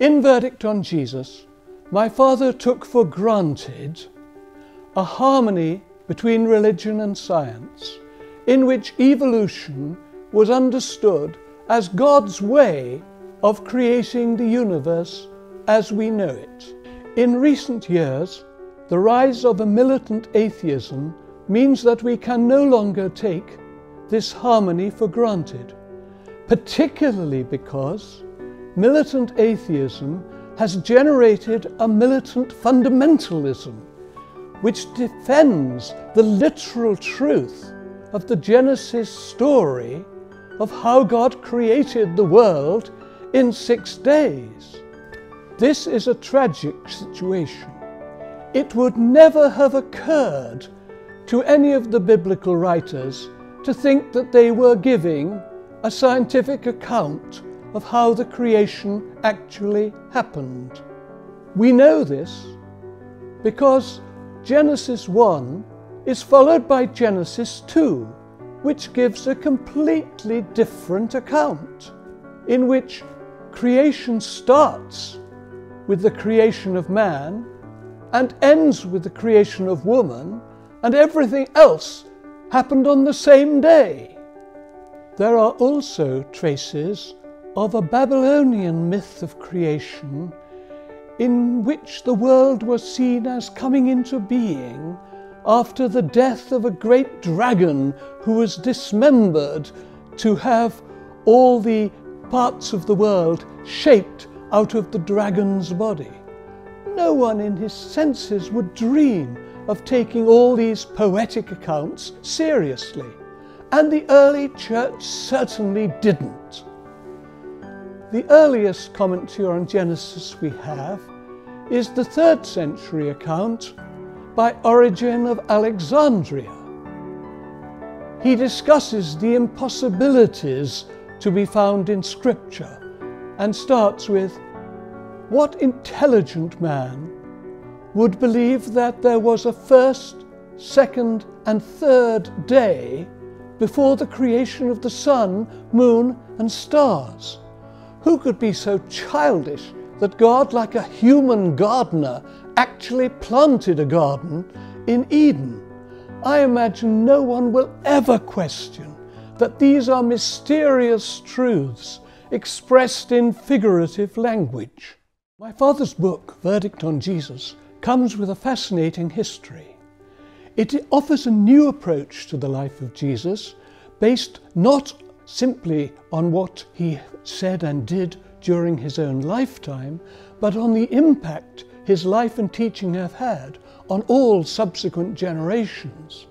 In Verdict on Jesus, my father took for granted a harmony between religion and science, in which evolution was understood as God's way of creating the universe as we know it. In recent years, the rise of a militant atheism means that we can no longer take this harmony for granted, particularly because militant atheism has generated a militant fundamentalism which defends the literal truth of the Genesis story of how God created the world in 6 days. This is a tragic situation. It would never have occurred to any of the biblical writers to think that they were giving a scientific account of how the creation actually happened. We know this because Genesis 1 is followed by Genesis 2, which gives a completely different account, in which creation starts with the creation of man and ends with the creation of woman, and everything else happened on the same day. There are also traces of a Babylonian myth of creation in which the world was seen as coming into being after the death of a great dragon who was dismembered to have all the parts of the world shaped out of the dragon's body. No one in his senses would dream of taking all these poetic accounts seriously, and the early church certainly didn't. The earliest commentary on Genesis we have is the 3rd century account by Origen of Alexandria. He discusses the impossibilities to be found in Scripture and starts with, "What intelligent man would believe that there was a first, second, and third day before the creation of the sun, moon, and stars? Who could be so childish that God, like a human gardener, actually planted a garden in Eden? I imagine no one will ever question that these are mysterious truths expressed in figurative language." My father's book, Verdict on Jesus, comes with a fascinating history. It offers a new approach to the life of Jesus, based not simply on what he said and did during his own lifetime, but on the impact his life and teaching have had on all subsequent generations.